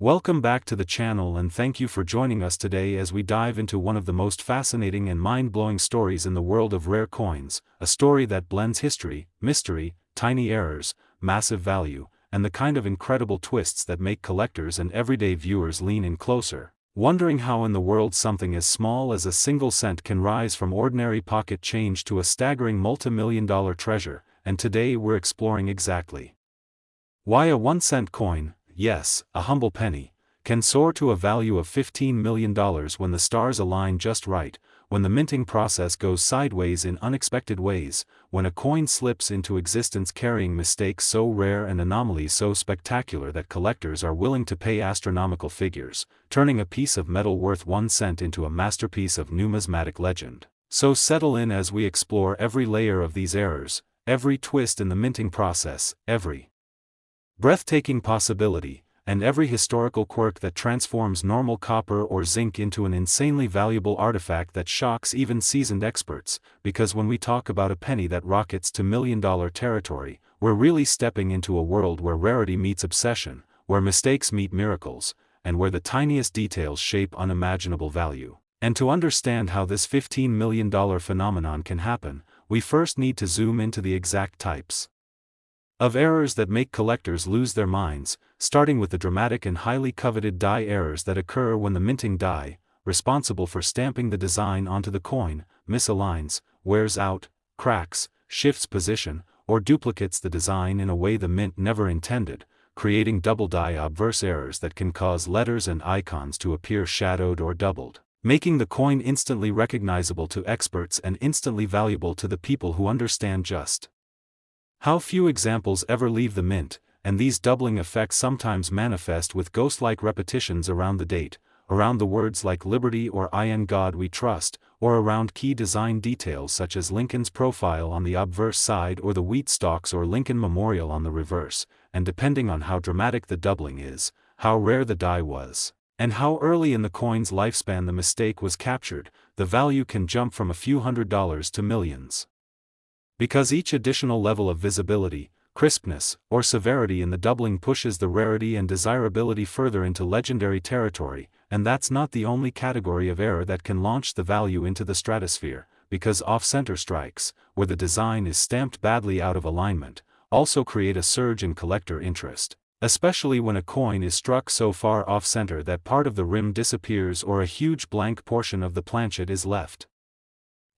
Welcome back to the channel and thank you for joining us today as we dive into one of the most fascinating and mind-blowing stories in the world of rare coins, a story that blends history, mystery, tiny errors, massive value, and the kind of incredible twists that make collectors and everyday viewers lean in closer, wondering how in the world something as small as a single cent can rise from ordinary pocket change to a staggering multi-million-dollar treasure, and today we're exploring exactly why a 1-cent coin, yes, a humble penny, can soar to a value of $15 million when the stars align just right, when the minting process goes sideways in unexpected ways, when a coin slips into existence carrying mistakes so rare and anomalies so spectacular that collectors are willing to pay astronomical figures, turning a piece of metal worth 1 cent into a masterpiece of numismatic legend. So settle in as we explore every layer of these errors, every twist in the minting process, every breathtaking possibility, and every historical quirk that transforms normal copper or zinc into an insanely valuable artifact that shocks even seasoned experts, because when we talk about a penny that rockets to million-dollar territory, we're really stepping into a world where rarity meets obsession, where mistakes meet miracles, and where the tiniest details shape unimaginable value. And to understand how this $15 million phenomenon can happen, we first need to zoom into the exact types of errors that make collectors lose their minds, starting with the dramatic and highly coveted die errors that occur when the minting die, responsible for stamping the design onto the coin, misaligns, wears out, cracks, shifts position, or duplicates the design in a way the mint never intended, creating double die obverse errors that can cause letters and icons to appear shadowed or doubled, making the coin instantly recognizable to experts and instantly valuable to the people who understand just how few examples ever leave the mint, and these doubling effects sometimes manifest with ghost-like repetitions around the date, around the words like Liberty or I in God We Trust, or around key design details such as Lincoln's profile on the obverse side or the wheat stalks or Lincoln Memorial on the reverse, and depending on how dramatic the doubling is, how rare the die was, and how early in the coin's lifespan the mistake was captured, the value can jump from a few $100s to millions. Because each additional level of visibility, crispness, or severity in the doubling pushes the rarity and desirability further into legendary territory, and that's not the only category of error that can launch the value into the stratosphere, because off-center strikes, where the design is stamped badly out of alignment, also create a surge in collector interest, especially when a coin is struck so far off-center that part of the rim disappears or a huge blank portion of the planchet is left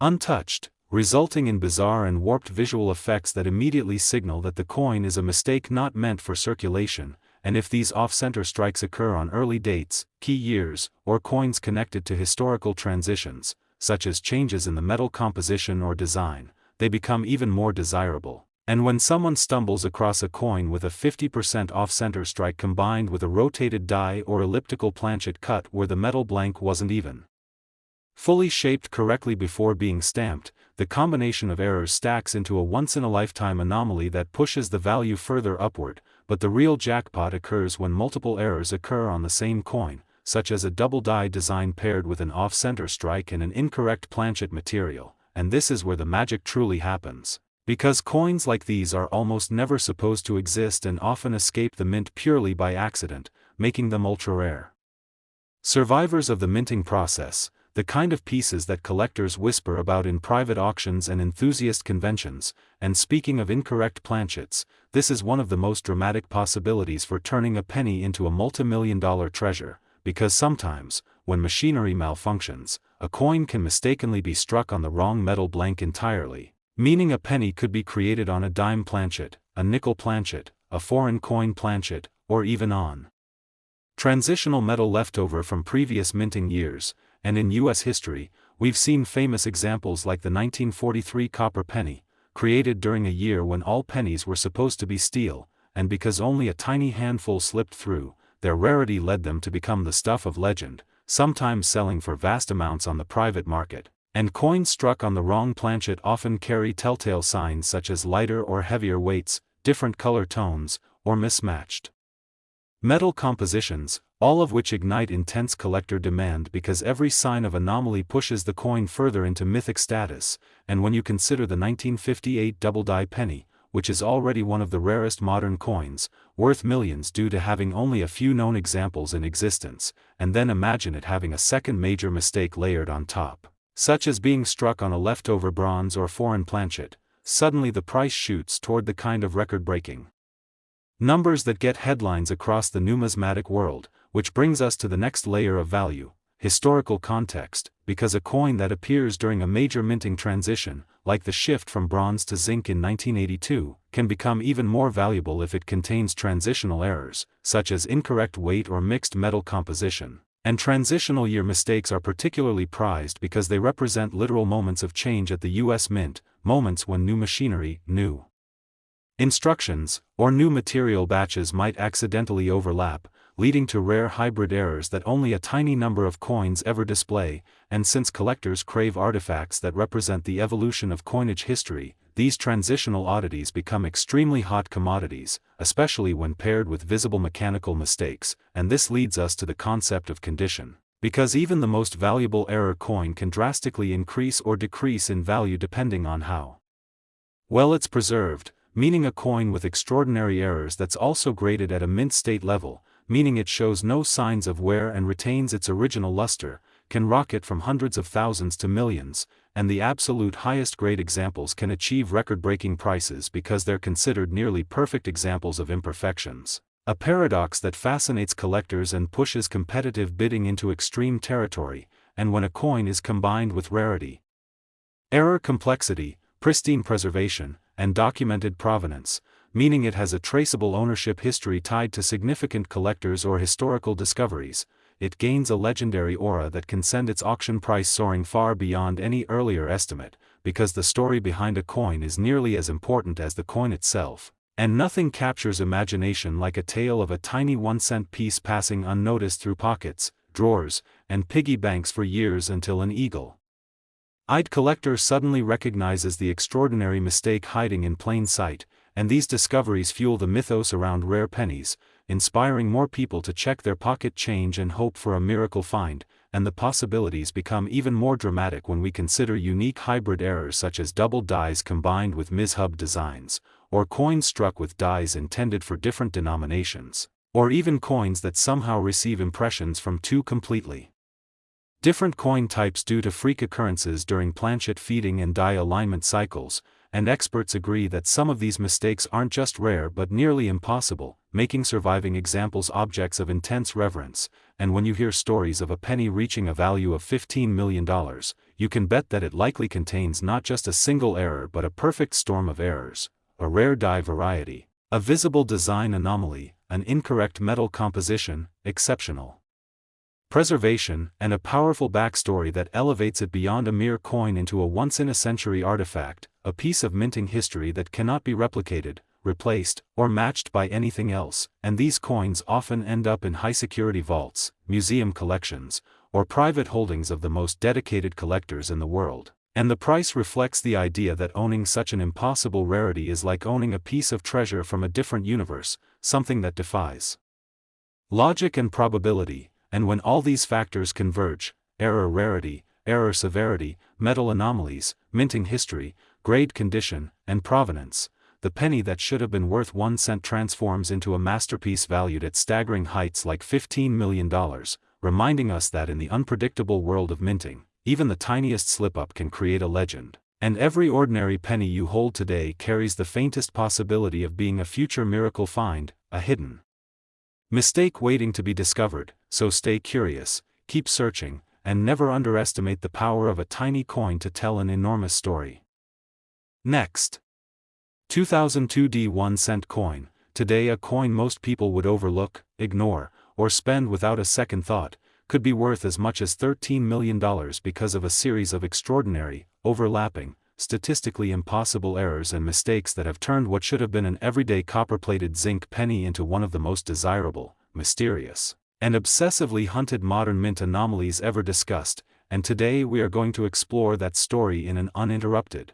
untouched, resulting in bizarre and warped visual effects that immediately signal that the coin is a mistake not meant for circulation, and if these off-center strikes occur on early dates, key years, or coins connected to historical transitions, such as changes in the metal composition or design, they become even more desirable. And when someone stumbles across a coin with a 50% off-center strike combined with a rotated die or elliptical planchet cut where the metal blank wasn't even fully shaped correctly before being stamped, the combination of errors stacks into a once-in-a-lifetime anomaly that pushes the value further upward, but the real jackpot occurs when multiple errors occur on the same coin, such as a double die design paired with an off-center strike and an incorrect planchet material, and this is where the magic truly happens. Because coins like these are almost never supposed to exist and often escape the mint purely by accident, making them ultra-rare survivors of the minting process, the kind of pieces that collectors whisper about in private auctions and enthusiast conventions. And speaking of incorrect planchets, this is one of the most dramatic possibilities for turning a penny into a multi-million-dollar treasure, because sometimes, when machinery malfunctions, a coin can mistakenly be struck on the wrong metal blank entirely, meaning a penny could be created on a dime planchet, a nickel planchet, a foreign coin planchet, or even on transitional metal leftover from previous minting years. And in U.S. history, we've seen famous examples like the 1943 copper penny, created during a year when all pennies were supposed to be steel, and because only a tiny handful slipped through, their rarity led them to become the stuff of legend, sometimes selling for vast amounts on the private market. And coins struck on the wrong planchet often carry telltale signs such as lighter or heavier weights, different color tones, or mismatched metal compositions, all of which ignite intense collector demand because every sign of anomaly pushes the coin further into mythic status. And when you consider the 1958 double die penny, which is already one of the rarest modern coins, worth millions due to having only a few known examples in existence, and then imagine it having a second major mistake layered on top, such as being struck on a leftover bronze or foreign planchet. Suddenly the price shoots toward the kind of record-breaking numbers that get headlines across the numismatic world, which brings us to the next layer of value, historical context, because a coin that appears during a major minting transition, like the shift from bronze to zinc in 1982, can become even more valuable if it contains transitional errors, such as incorrect weight or mixed metal composition. And transitional year mistakes are particularly prized because they represent literal moments of change at the US Mint, moments when new machinery, new instructions, or new material batches might accidentally overlap, leading to rare hybrid errors that only a tiny number of coins ever display. And since collectors crave artifacts that represent the evolution of coinage history, these transitional oddities become extremely hot commodities, especially when paired with visible mechanical mistakes. And this leads us to the concept of condition, because even the most valuable error coin can drastically increase or decrease in value depending on how well it's preserved, meaning a coin with extraordinary errors that's also graded at a mint state level, meaning it shows no signs of wear and retains its original luster, can rocket from hundreds of thousands to millions, and the absolute highest grade examples can achieve record-breaking prices because they're considered nearly perfect examples of imperfections. A paradox that fascinates collectors and pushes competitive bidding into extreme territory. And when a coin is combined with rarity, error complexity, pristine preservation, and documented provenance, meaning it has a traceable ownership history tied to significant collectors or historical discoveries, it gains a legendary aura that can send its auction price soaring far beyond any earlier estimate, because the story behind a coin is nearly as important as the coin itself. And nothing captures imagination like a tale of a tiny 1-cent piece passing unnoticed through pockets, drawers, and piggy banks for years until an eagle-eyed collector suddenly recognizes the extraordinary mistake hiding in plain sight. And these discoveries fuel the mythos around rare pennies, inspiring more people to check their pocket change and hope for a miracle find. And the possibilities become even more dramatic when we consider unique hybrid errors such as double dies combined with mishub designs, or coins struck with dies intended for different denominations, or even coins that somehow receive impressions from two completely different coin types due to freak occurrences during planchet feeding and die alignment cycles. And experts agree that some of these mistakes aren't just rare but nearly impossible, making surviving examples objects of intense reverence. And when you hear stories of a penny reaching a value of $15 million, you can bet that it likely contains not just a single error but a perfect storm of errors, a rare die variety, a visible design anomaly, an incorrect metal composition, exceptional preservation, and a powerful backstory that elevates it beyond a mere coin into a once-in-a-century artifact, a piece of minting history that cannot be replicated, replaced, or matched by anything else. And these coins often end up in high-security vaults, museum collections, or private holdings of the most dedicated collectors in the world. And the price reflects the idea that owning such an impossible rarity is like owning a piece of treasure from a different universe, something that defies logic and probability. And when all these factors converge, error rarity, error severity, metal anomalies, minting history, grade condition, and provenance, the penny that should have been worth 1 cent transforms into a masterpiece valued at staggering heights like $15 million, reminding us that in the unpredictable world of minting, even the tiniest slip-up can create a legend. And every ordinary penny you hold today carries the faintest possibility of being a future miracle find, a hidden mistake waiting to be discovered. So stay curious, keep searching, and never underestimate the power of a tiny coin to tell an enormous story. Next, 2002 1-cent coin. Today a coin most people would overlook, ignore, or spend without a second thought, could be worth as much as $13 million because of a series of extraordinary, overlapping, statistically impossible errors and mistakes that have turned what should have been an everyday copper-plated zinc penny into one of the most desirable, mysterious, and obsessively hunted modern mint anomalies ever discussed. And today we are going to explore that story in an uninterrupted,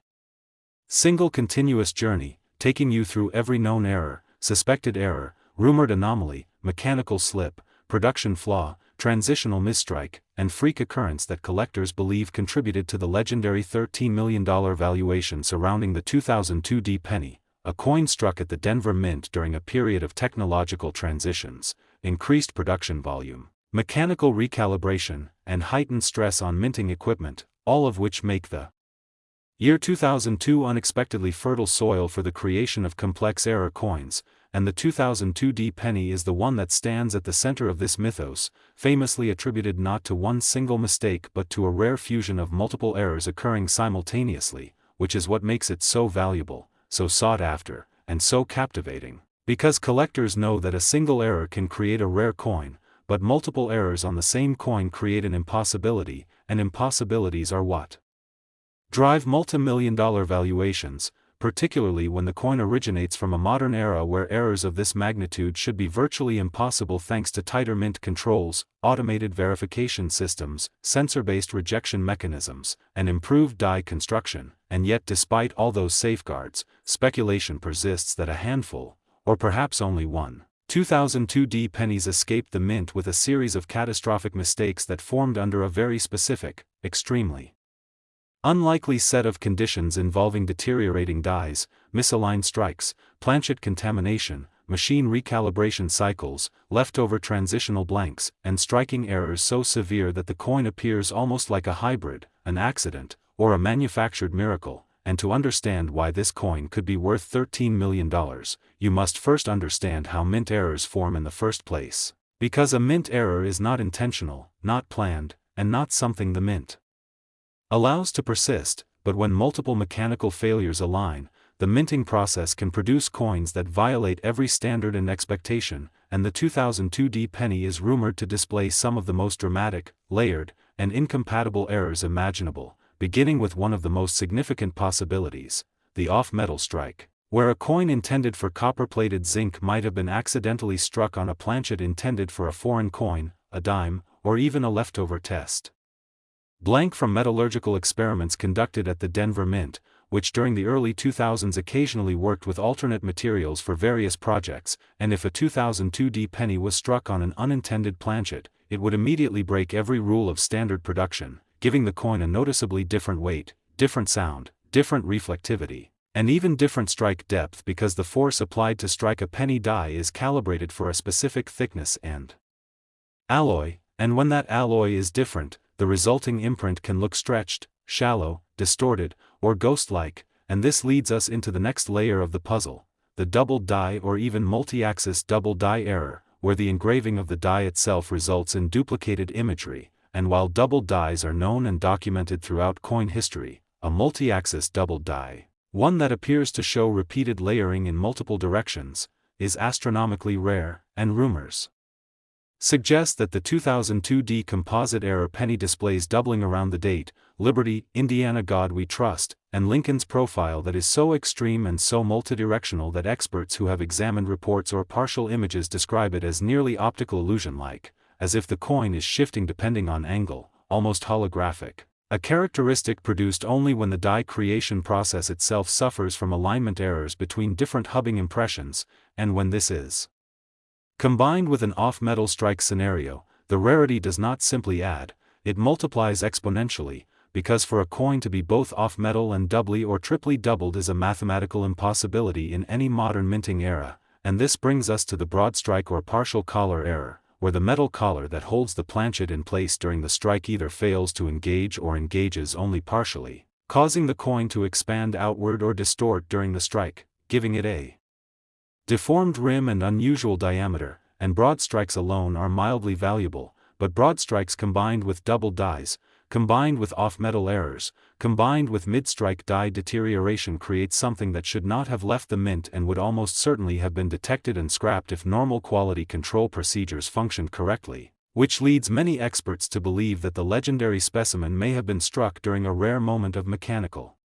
single continuous journey, taking you through every known error, suspected error, rumored anomaly, mechanical slip, production flaw, transitional misstrike, and freak occurrence that collectors believe contributed to the legendary $13 million valuation surrounding the 2002 penny, a coin struck at the Denver Mint during a period of technological transitions, increased production volume, mechanical recalibration, and heightened stress on minting equipment, all of which make the year 2002 unexpectedly fertile soil for the creation of complex error coins, and the 2002 penny is the one that stands at the center of this mythos, famously attributed not to one single mistake but to a rare fusion of multiple errors occurring simultaneously, which is what makes it so valuable, so sought after, and so captivating. Because collectors know that a single error can create a rare coin, but multiple errors on the same coin create an impossibility, and impossibilities are what drive multi-million-dollar valuations, particularly when the coin originates from a modern era where errors of this magnitude should be virtually impossible thanks to tighter mint controls, automated verification systems, sensor-based rejection mechanisms, and improved die construction. And yet despite all those safeguards, speculation persists that a handful, or perhaps only one, 2002 pennies escaped the mint with a series of catastrophic mistakes that formed under a very specific, extremely unlikely set of conditions involving deteriorating dies, misaligned strikes, planchet contamination, machine recalibration cycles, leftover transitional blanks, and striking errors so severe that the coin appears almost like a hybrid, an accident, or a manufactured miracle. And to understand why this coin could be worth $13 million, you must first understand how mint errors form in the first place. Because a mint error is not intentional, not planned, and not something the mint allows to persist, but when multiple mechanical failures align, the minting process can produce coins that violate every standard and expectation, and the 2002 penny is rumored to display some of the most dramatic, layered, and incompatible errors imaginable, beginning with one of the most significant possibilities, the off-metal strike, where a coin intended for copper-plated zinc might have been accidentally struck on a planchet intended for a foreign coin, a dime, or even a leftover test blank from metallurgical experiments conducted at the Denver Mint, which during the early 2000s occasionally worked with alternate materials for various projects, and if a 2002 penny was struck on an unintended planchet, it would immediately break every rule of standard production, giving the coin a noticeably different weight, different sound, different reflectivity, and even different strike depth because the force applied to strike a penny die is calibrated for a specific thickness and alloy, and when that alloy is different, the resulting imprint can look stretched, shallow, distorted, or ghost-like, and this leads us into the next layer of the puzzle, the double die or even multi-axis double die error, where the engraving of the die itself results in duplicated imagery, and while double dies are known and documented throughout coin history, a multi-axis double die, one that appears to show repeated layering in multiple directions, is astronomically rare, and rumors suggest that the 2002 composite error penny displays doubling around the date, Liberty, Indiana God We Trust, and Lincoln's profile that is so extreme and so multidirectional that experts who have examined reports or partial images describe it as nearly optical illusion-like, as if the coin is shifting depending on angle, almost holographic, a characteristic produced only when the die creation process itself suffers from alignment errors between different hubbing impressions, and when this is combined with an off-metal strike scenario, the rarity does not simply add, it multiplies exponentially, because for a coin to be both off-metal and doubly or triply doubled is a mathematical impossibility in any modern minting era, and this brings us to the broad strike or partial collar error, where the metal collar that holds the planchet in place during the strike either fails to engage or engages only partially, causing the coin to expand outward or distort during the strike, giving it a deformed rim and unusual diameter, and broad strikes alone are mildly valuable, but broad strikes combined with double dies, combined with off-metal errors, combined with mid-strike die deterioration creates something that should not have left the mint and would almost certainly have been detected and scrapped if normal quality control procedures functioned correctly, which leads many experts to believe that the legendary specimen may have been struck during a rare moment of mechanical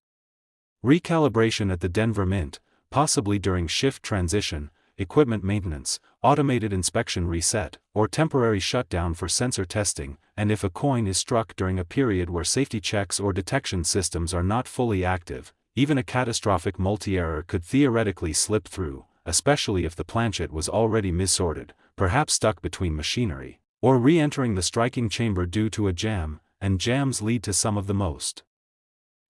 recalibration at the Denver Mint, possibly during shift transition, equipment maintenance, automated inspection reset, or temporary shutdown for sensor testing, and if a coin is struck during a period where safety checks or detection systems are not fully active, even a catastrophic multi-error could theoretically slip through, especially if the planchet was already missorted, perhaps stuck between machinery, or re-entering the striking chamber due to a jam, and jams lead to some of the most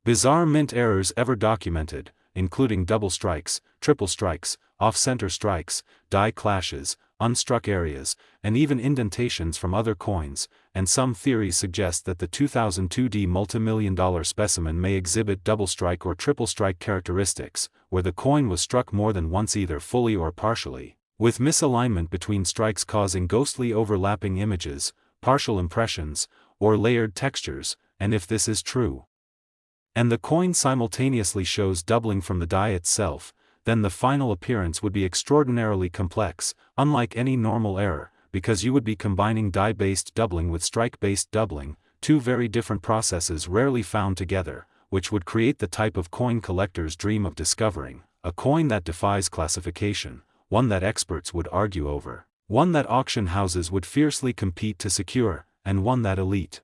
bizarre mint errors ever documented, including double strikes, triple strikes, off-center strikes, die clashes, unstruck areas, and even indentations from other coins, and some theories suggest that the 2002D multimillion-dollar specimen may exhibit double strike or triple strike characteristics, where the coin was struck more than once either fully or partially, with misalignment between strikes causing ghostly overlapping images, partial impressions, or layered textures, and if this is true, and the coin simultaneously shows doubling from the die itself, then the final appearance would be extraordinarily complex, unlike any normal error, because you would be combining die-based doubling with strike-based doubling, two very different processes rarely found together, which would create the type of coin collectors dream of discovering, a coin that defies classification, one that experts would argue over, one that auction houses would fiercely compete to secure, and one that elite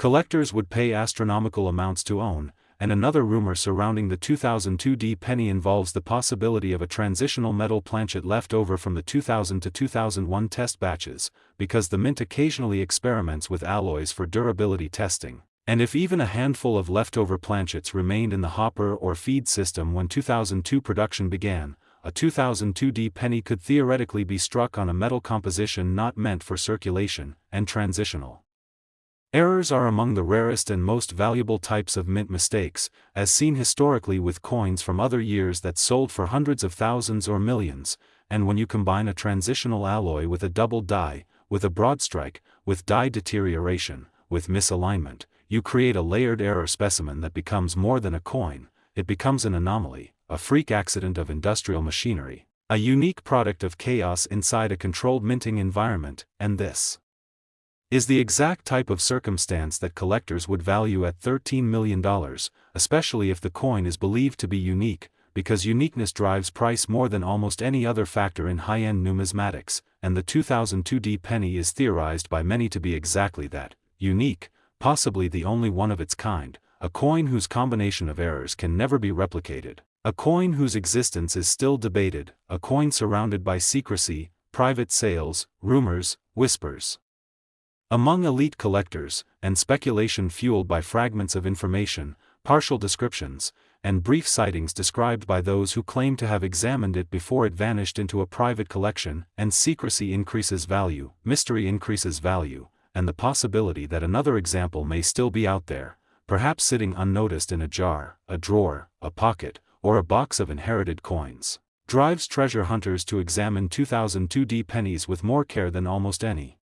collectors would pay astronomical amounts to own. And another rumor surrounding the 2002D penny involves the possibility of a transitional metal planchet left over from the 2000 to 2001 test batches, because the mint occasionally experiments with alloys for durability testing, and if even a handful of leftover planchets remained in the hopper or feed system when 2002 production began, a 2002D penny could theoretically be struck on a metal composition not meant for circulation, and transitional errors are among the rarest and most valuable types of mint mistakes, as seen historically with coins from other years that sold for hundreds of thousands or millions, and when you combine a transitional alloy with a double die, with a broad strike, with die deterioration, with misalignment, you create a layered error specimen that becomes more than a coin, it becomes an anomaly, a freak accident of industrial machinery, a unique product of chaos inside a controlled minting environment, and this is the exact type of circumstance that collectors would value at $13 million, especially if the coin is believed to be unique, because uniqueness drives price more than almost any other factor in high-end numismatics, and the 2002D penny is theorized by many to be exactly that, unique, possibly the only one of its kind, a coin whose combination of errors can never be replicated, a coin whose existence is still debated, a coin surrounded by secrecy, private sales, rumors, whispers among elite collectors, and speculation fueled by fragments of information, partial descriptions, and brief sightings described by those who claim to have examined it before it vanished into a private collection, and secrecy increases value, mystery increases value, and the possibility that another example may still be out there, perhaps sitting unnoticed in a jar, a drawer, a pocket, or a box of inherited coins, drives treasure hunters to examine 2002D pennies with more care than almost any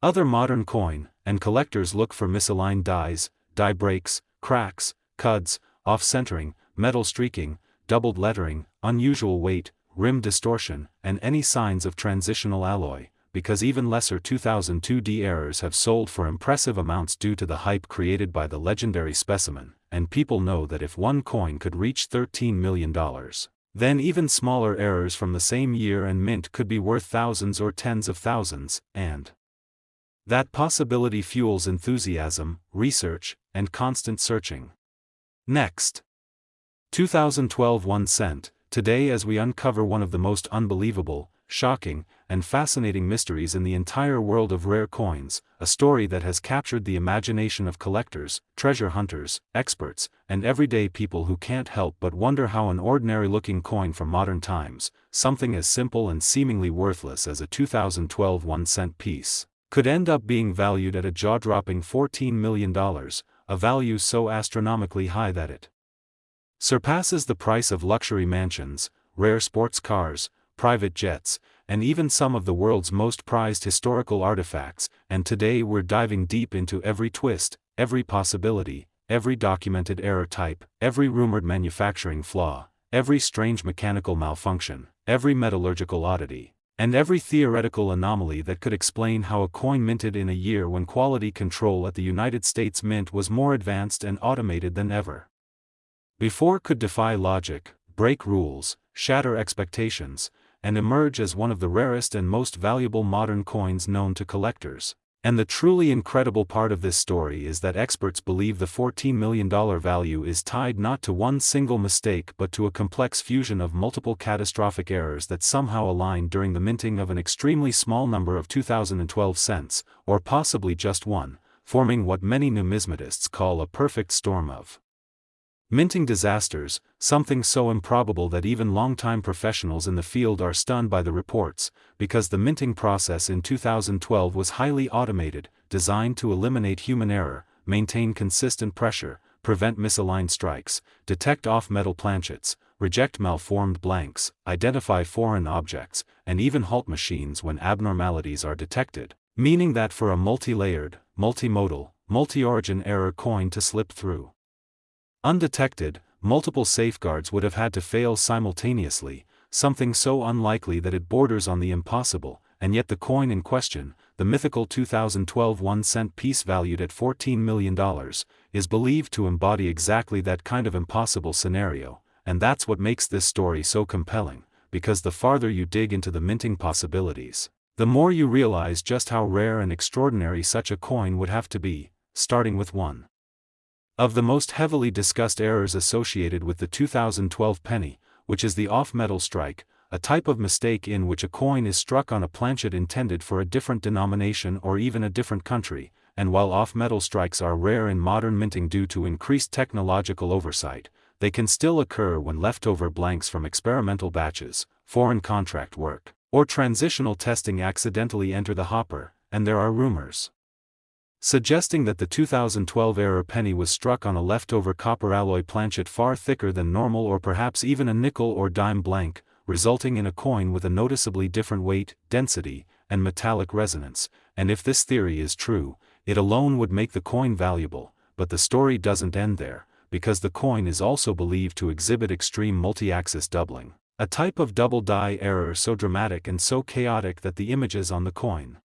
other modern coin, and collectors look for misaligned dies, die breaks, cracks, cuds, off-centering, metal streaking, doubled lettering, unusual weight, rim distortion, and any signs of transitional alloy, because even lesser 2002D errors have sold for impressive amounts due to the hype created by the legendary specimen, and people know that if one coin could reach $13 million, then even smaller errors from the same year and mint could be worth thousands or tens of thousands, and that possibility fuels enthusiasm, research, and constant searching. Next. 2012 1 cent, today as we uncover one of the most unbelievable, shocking, and fascinating mysteries in the entire world of rare coins, a story that has captured the imagination of collectors, treasure hunters, experts, and everyday people who can't help but wonder how an ordinary-looking coin from modern times, something as simple and seemingly worthless as a 2012 1 cent piece, could end up being valued at a jaw-dropping $14 million, a value so astronomically high that it surpasses the price of luxury mansions, rare sports cars, private jets, and even some of the world's most prized historical artifacts, and today we're diving deep into every twist, every possibility, every documented error type, every rumored manufacturing flaw, every strange mechanical malfunction, every metallurgical oddity, and every theoretical anomaly that could explain how a coin minted in a year when quality control at the United States Mint was more advanced and automated than ever before could defy logic, break rules, shatter expectations, and emerge as one of the rarest and most valuable modern coins known to collectors. And the truly incredible part of this story is that experts believe the $14 million value is tied not to one single mistake but to a complex fusion of multiple catastrophic errors that somehow aligned during the minting of an extremely small number of 2012 cents, or possibly just one, forming what many numismatists call a perfect storm of Minting disasters, something so improbable that even longtime professionals in the field are stunned by the reports, because the minting process in 2012 was highly automated, designed to eliminate human error, maintain consistent pressure, prevent misaligned strikes, detect off-metal planchets, reject malformed blanks, identify foreign objects, and even halt machines when abnormalities are detected, meaning that for a multi-layered, multimodal, multi-origin error coin to slip through undetected, multiple safeguards would have had to fail simultaneously, something so unlikely that it borders on the impossible, and yet the coin in question, the mythical 2012 1-cent piece valued at $14 million, is believed to embody exactly that kind of impossible scenario, and that's what makes this story so compelling, because the farther you dig into the minting possibilities, the more you realize just how rare and extraordinary such a coin would have to be, starting with one of the most heavily discussed errors associated with the 2012 penny, which is the off-metal strike, a type of mistake in which a coin is struck on a planchet intended for a different denomination or even a different country, and while off-metal strikes are rare in modern minting due to increased technological oversight, they can still occur when leftover blanks from experimental batches, foreign contract work, or transitional testing accidentally enter the hopper, and there are rumors suggesting that the 2012 error penny was struck on a leftover copper alloy planchet far thicker than normal or perhaps even a nickel or dime blank, resulting in a coin with a noticeably different weight, density, and metallic resonance, and if this theory is true, it alone would make the coin valuable, but the story doesn't end there, because the coin is also believed to exhibit extreme multi-axis doubling, a type of double die error so dramatic and so chaotic that the images on the coin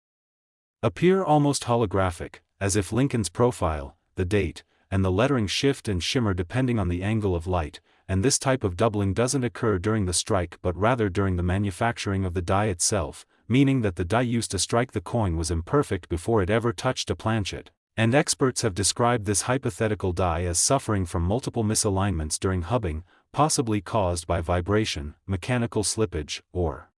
appear almost holographic, as if Lincoln's profile, the date, and the lettering shift and shimmer depending on the angle of light, and this type of doubling doesn't occur during the strike but rather during the manufacturing of the die itself, meaning that the die used to strike the coin was imperfect before it ever touched a planchet, and experts have described this hypothetical die as suffering from multiple misalignments during hubbing, possibly caused by vibration, mechanical slippage, or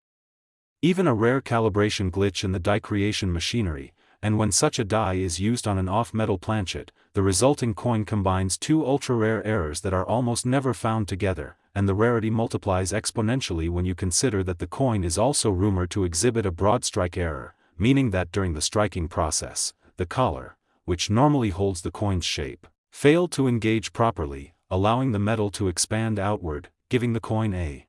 even a rare calibration glitch in the die creation machinery, and when such a die is used on an off-metal planchet, the resulting coin combines two ultra-rare errors that are almost never found together, and the rarity multiplies exponentially when you consider that the coin is also rumored to exhibit a broad strike error, meaning that during the striking process, the collar, which normally holds the coin's shape, failed to engage properly, allowing the metal to expand outward, giving the coin a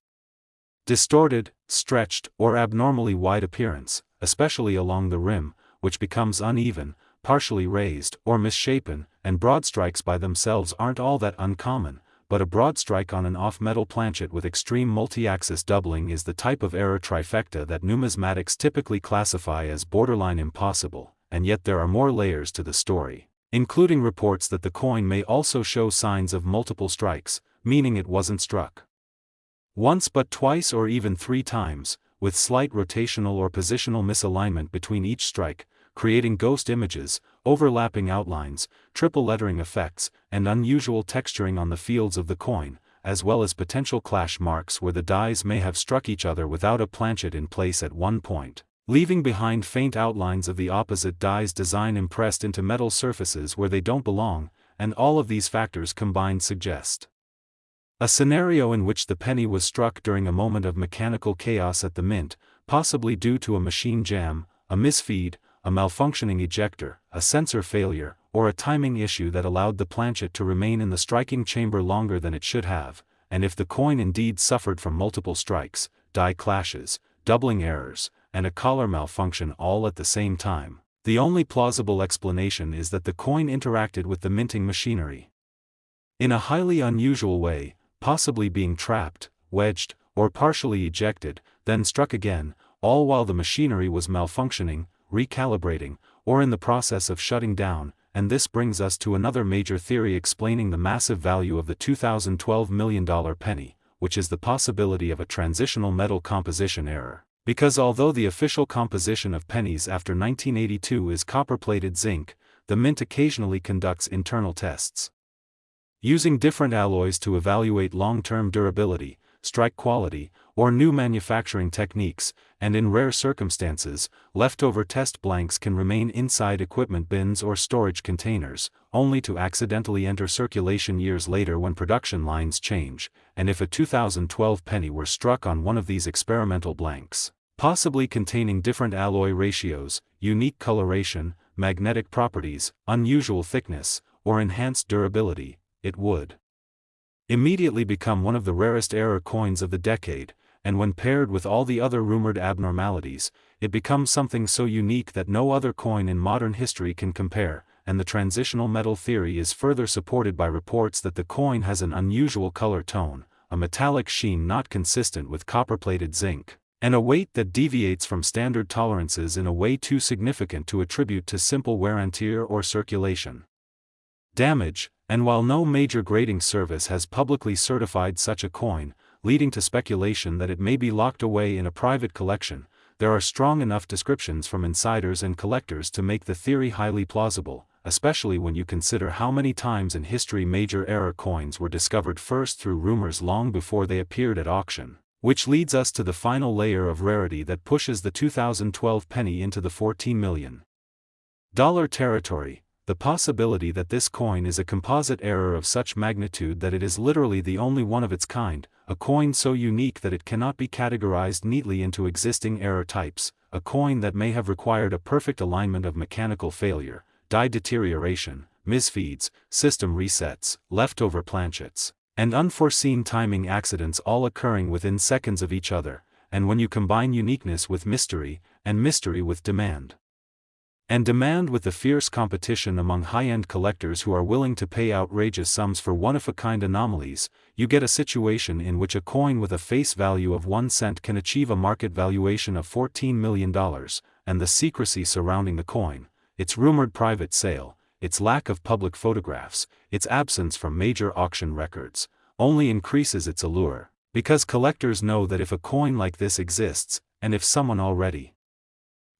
distorted, stretched, or abnormally wide appearance, especially along the rim, which becomes uneven, partially raised, or misshapen, and broad strikes by themselves aren't all that uncommon, but a broad strike on an off-metal planchet with extreme multi-axis doubling is the type of error trifecta that numismatics typically classify as borderline impossible, and yet there are more layers to the story, including reports that the coin may also show signs of multiple strikes, meaning it wasn't struck once but twice or even 3 times, with slight rotational or positional misalignment between each strike, creating ghost images, overlapping outlines, triple lettering effects, and unusual texturing on the fields of the coin, as well as potential clash marks where the dies may have struck each other without a planchet in place at one point, leaving behind faint outlines of the opposite die's design impressed into metal surfaces where they don't belong, and all of these factors combined suggest a scenario in which the penny was struck during a moment of mechanical chaos at the mint, possibly due to a machine jam, a misfeed, a malfunctioning ejector, a sensor failure, or a timing issue that allowed the planchet to remain in the striking chamber longer than it should have, and if the coin indeed suffered from multiple strikes, die clashes, doubling errors, and a collar malfunction all at the same time, the only plausible explanation is that the coin interacted with the minting machinery in a highly unusual way, possibly being trapped, wedged, or partially ejected, then struck again, all while the machinery was malfunctioning, recalibrating, or in the process of shutting down, and this brings us to another major theory explaining the massive value of the $2012 million penny, which is the possibility of a transitional metal composition error. Because although the official composition of pennies after 1982 is copper-plated zinc, the mint occasionally conducts internal tests using different alloys to evaluate long-term durability, strike quality, or new manufacturing techniques, and in rare circumstances, leftover test blanks can remain inside equipment bins or storage containers, only to accidentally enter circulation years later when production lines change, and if a 2012 penny were struck on one of these experimental blanks, possibly containing different alloy ratios, unique coloration, magnetic properties, unusual thickness, or enhanced durability, it would immediately become one of the rarest error coins of the decade, and when paired with all the other rumored abnormalities, it becomes something so unique that no other coin in modern history can compare, and the transitional metal theory is further supported by reports that the coin has an unusual color tone, a metallic sheen not consistent with copper-plated zinc, and a weight that deviates from standard tolerances in a way too significant to attribute to simple wear and tear or circulation damage, and while no major grading service has publicly certified such a coin, leading to speculation that it may be locked away in a private collection, there are strong enough descriptions from insiders and collectors to make the theory highly plausible, especially when you consider how many times in history major error coins were discovered first through rumors long before they appeared at auction. Which leads us to the final layer of rarity that pushes the 2012 penny into the $14 million territory, the possibility that this coin is a composite error of such magnitude that it is literally the only one of its kind, a coin so unique that it cannot be categorized neatly into existing error types, a coin that may have required a perfect alignment of mechanical failure, die deterioration, misfeeds, system resets, leftover planchets, and unforeseen timing accidents all occurring within seconds of each other, and when you combine uniqueness with mystery, and mystery with demand, and demand with the fierce competition among high-end collectors who are willing to pay outrageous sums for one-of-a-kind anomalies, you get a situation in which a coin with a face value of 1 cent can achieve a market valuation of $14 million, and the secrecy surrounding the coin, its rumored private sale, its lack of public photographs, its absence from major auction records, only increases its allure, because collectors know that if a coin like this exists, and if someone already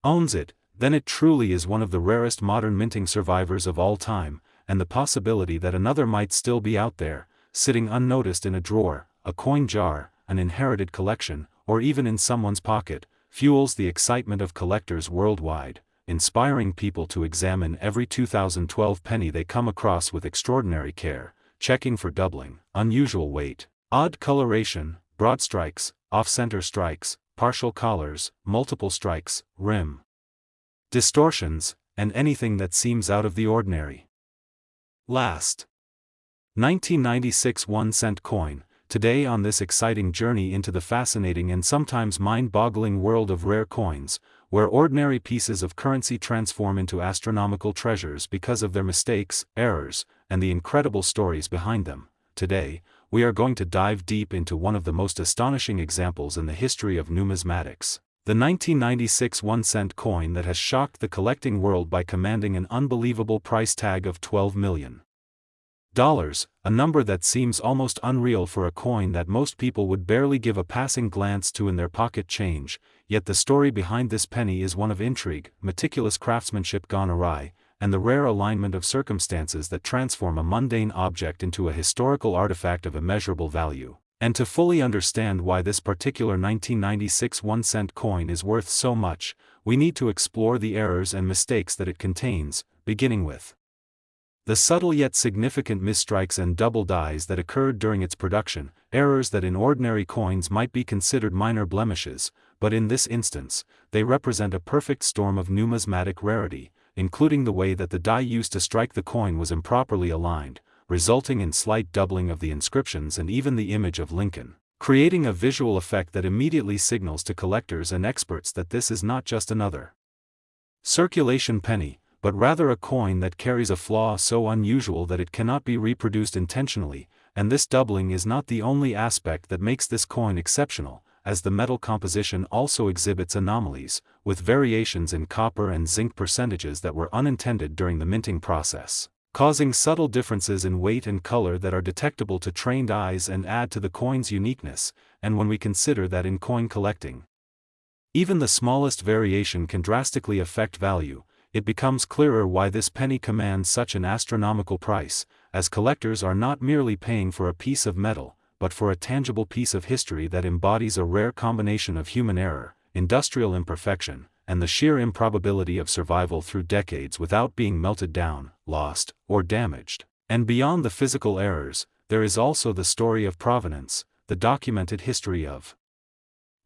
owns it, then it truly is one of the rarest modern minting survivors of all time, and the possibility that another might still be out there, sitting unnoticed in a drawer, a coin jar, an inherited collection, or even in someone's pocket, fuels the excitement of collectors worldwide, inspiring people to examine every 2012 penny they come across with extraordinary care, checking for doubling, unusual weight, odd coloration, broad strikes, off-center strikes, partial collars, multiple strikes, rim distortions, and anything that seems out of the ordinary. Last 1996 1-cent coin. Today on this exciting journey into the fascinating and sometimes mind-boggling world of rare coins, where ordinary pieces of currency transform into astronomical treasures because of their mistakes, errors, and the incredible stories behind them. Today, we are going to dive deep into one of the most astonishing examples in the history of numismatics. The 1996 1-cent coin that has shocked the collecting world by commanding an unbelievable price tag of $12 million. A number that seems almost unreal for a coin that most people would barely give a passing glance to in their pocket change, yet the story behind this penny is one of intrigue, meticulous craftsmanship gone awry, and the rare alignment of circumstances that transform a mundane object into a historical artifact of immeasurable value. And to fully understand why this particular 1996 1-cent coin is worth so much, we need to explore the errors and mistakes that it contains, beginning with the subtle yet significant misstrikes and double dies that occurred during its production, errors that in ordinary coins might be considered minor blemishes, but in this instance, they represent a perfect storm of numismatic rarity, including the way that the die used to strike the coin was improperly aligned, resulting in slight doubling of the inscriptions and even the image of Lincoln, creating a visual effect that immediately signals to collectors and experts that this is not just another circulation penny, but rather a coin that carries a flaw so unusual that it cannot be reproduced intentionally, and this doubling is not the only aspect that makes this coin exceptional, as the metal composition also exhibits anomalies, with variations in copper and zinc percentages that were unintended during the minting process, causing subtle differences in weight and color that are detectable to trained eyes and add to the coin's uniqueness. And when we consider that in coin collecting, even the smallest variation can drastically affect value, it becomes clearer why this penny commands such an astronomical price, as collectors are not merely paying for a piece of metal, but for a tangible piece of history that embodies a rare combination of human error, industrial imperfection, and the sheer improbability of survival through decades without being melted down, lost, or damaged. And beyond the physical errors, there is also the story of provenance, the documented history of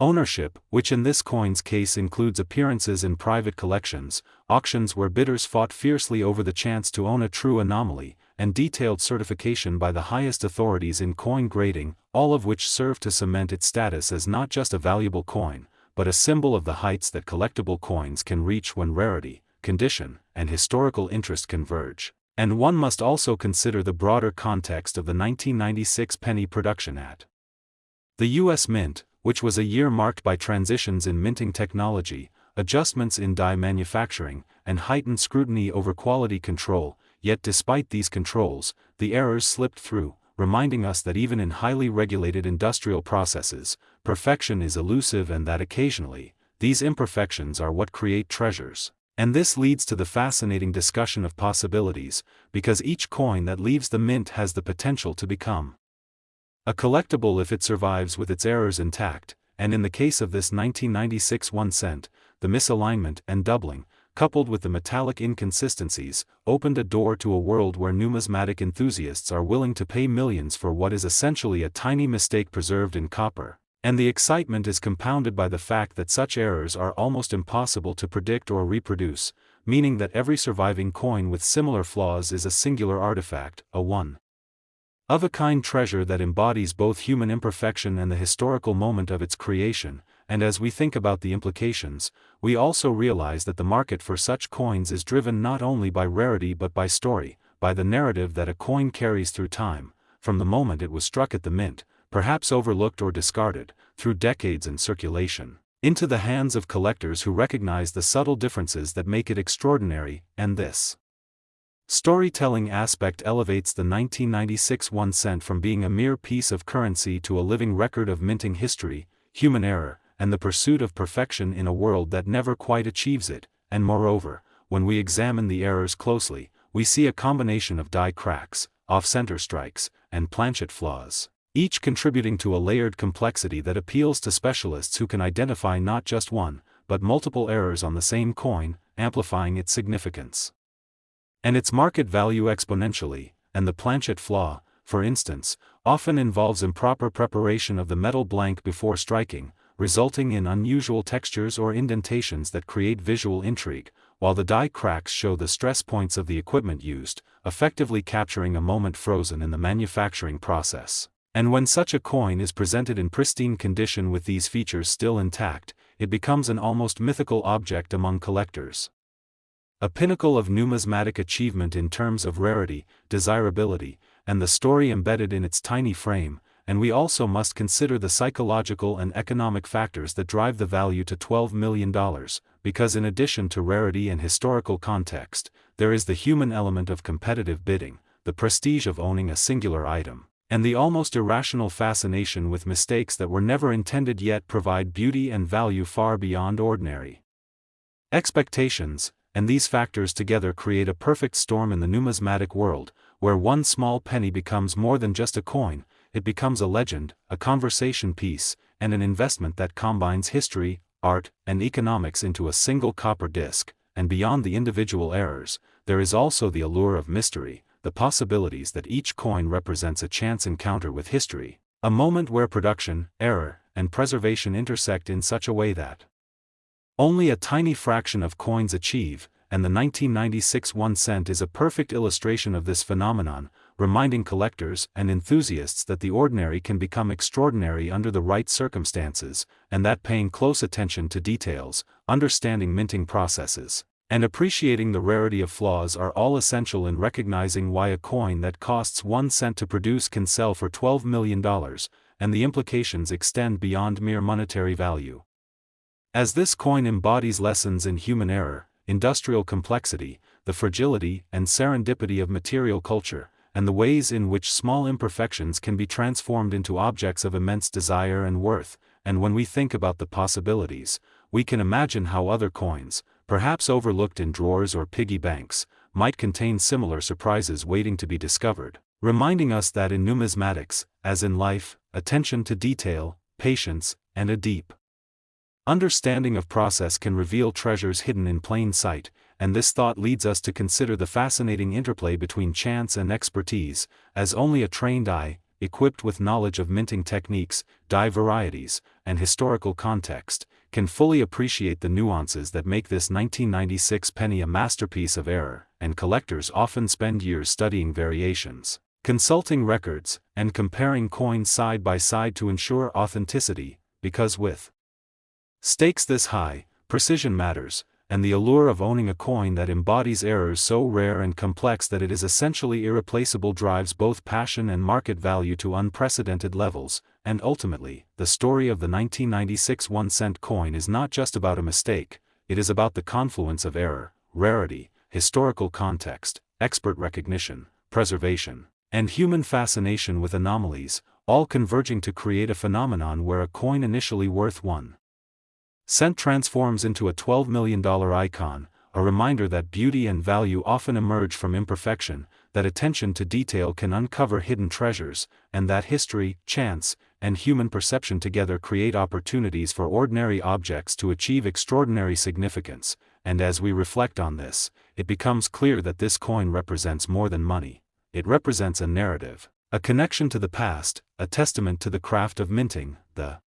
ownership, which in this coin's case includes appearances in private collections, auctions where bidders fought fiercely over the chance to own a true anomaly, and detailed certification by the highest authorities in coin grading, all of which serve to cement its status as not just a valuable coin, but a symbol of the heights that collectible coins can reach when rarity, condition, and historical interest converge. And one must also consider the broader context of the 1996 penny production at the U.S. Mint, which was a year marked by transitions in minting technology, adjustments in die manufacturing, and heightened scrutiny over quality control. Yet despite these controls, the errors slipped through, reminding us that even in highly regulated industrial processes, perfection is elusive and that occasionally, these imperfections are what create treasures. And this leads to the fascinating discussion of possibilities, because each coin that leaves the mint has the potential to become a collectible if it survives with its errors intact, and in the case of this 1996 1 cent, the misalignment and doubling, coupled with the metallic inconsistencies, opened a door to a world where numismatic enthusiasts are willing to pay millions for what is essentially a tiny mistake preserved in copper. And the excitement is compounded by the fact that such errors are almost impossible to predict or reproduce, meaning that every surviving coin with similar flaws is a singular artifact, a one-of-a-kind treasure that embodies both human imperfection and the historical moment of its creation. And as we think about the implications, we also realize that the market for such coins is driven not only by rarity but by story, by the narrative that a coin carries through time, from the moment it was struck at the mint, perhaps overlooked or discarded, through decades in circulation, into the hands of collectors who recognize the subtle differences that make it extraordinary. And this storytelling aspect elevates the 1996 1 cent from being a mere piece of currency to a living record of minting history, human error, and the pursuit of perfection in a world that never quite achieves it. And moreover, when we examine the errors closely, we see a combination of die cracks, off-center strikes, and planchet flaws, each contributing to a layered complexity that appeals to specialists who can identify not just one, but multiple errors on the same coin, amplifying its significance and its market value exponentially. And the planchet flaw, for instance, often involves improper preparation of the metal blank before striking, resulting in unusual textures or indentations that create visual intrigue, while the die cracks show the stress points of the equipment used, effectively capturing a moment frozen in the manufacturing process. And when such a coin is presented in pristine condition with these features still intact, it becomes an almost mythical object among collectors. A pinnacle of numismatic achievement in terms of rarity, desirability, and the story embedded in its tiny frame. And we also must consider the psychological and economic factors that drive the value to $12 million, because in addition to rarity and historical context, there is the human element of competitive bidding, the prestige of owning a singular item, and the almost irrational fascination with mistakes that were never intended yet provide beauty and value far beyond ordinary expectations. And these factors together create a perfect storm in the numismatic world, where one small penny becomes more than just a coin. It becomes a legend, a conversation piece, and an investment that combines history, art, and economics into a single copper disc. And beyond the individual errors, there is also the allure of mystery, the possibilities that each coin represents a chance encounter with history, a moment where production, error, and preservation intersect in such a way that only a tiny fraction of coins achieve. And the 1996 1 cent is a perfect illustration of this phenomenon, reminding collectors and enthusiasts that the ordinary can become extraordinary under the right circumstances, and that paying close attention to details, understanding minting processes, and appreciating the rarity of flaws are all essential in recognizing why a coin that costs 1 cent to produce can sell for $12 million, and the implications extend beyond mere monetary value. As this coin embodies lessons in human error, industrial complexity, the fragility and serendipity of material culture, and the ways in which small imperfections can be transformed into objects of immense desire and worth. And when we think about the possibilities, we can imagine how other coins, perhaps overlooked in drawers or piggy banks, might contain similar surprises waiting to be discovered, reminding us that in numismatics, as in life, attention to detail, patience, and a deep understanding of process can reveal treasures hidden in plain sight, and this thought leads us to consider the fascinating interplay between chance and expertise, as only a trained eye, equipped with knowledge of minting techniques, dye varieties, and historical context, can fully appreciate the nuances that make this 1996 penny a masterpiece of error, and collectors often spend years studying variations, consulting records, and comparing coins side by side to ensure authenticity, because with stakes this high, precision matters, and the allure of owning a coin that embodies errors so rare and complex that it is essentially irreplaceable drives both passion and market value to unprecedented levels, and ultimately, the story of the 1996 1-cent coin is not just about a mistake, it is about the confluence of error, rarity, historical context, expert recognition, preservation, and human fascination with anomalies, all converging to create a phenomenon where a coin initially worth 1 cent transforms into a $12 million icon, a reminder that beauty and value often emerge from imperfection, that attention to detail can uncover hidden treasures, and that history, chance, and human perception together create opportunities for ordinary objects to achieve extraordinary significance. And as we reflect on this, it becomes clear that this coin represents more than money. It represents a narrative, a connection to the past, a testament to the craft of minting, the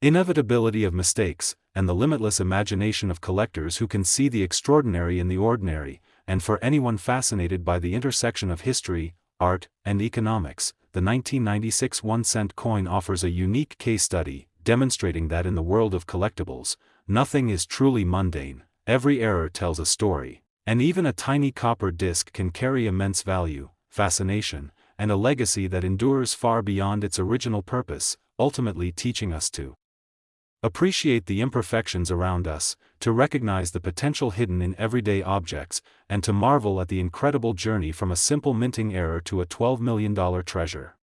inevitability of mistakes, and the limitless imagination of collectors who can see the extraordinary in the ordinary. And for anyone fascinated by the intersection of history, art, and economics, the 1996 1-cent coin offers a unique case study, demonstrating that in the world of collectibles, nothing is truly mundane, every error tells a story, and even a tiny copper disc can carry immense value, fascination, and a legacy that endures far beyond its original purpose, ultimately teaching us to appreciate the imperfections around us, to recognize the potential hidden in everyday objects, and to marvel at the incredible journey from a simple minting error to a $12 million treasure.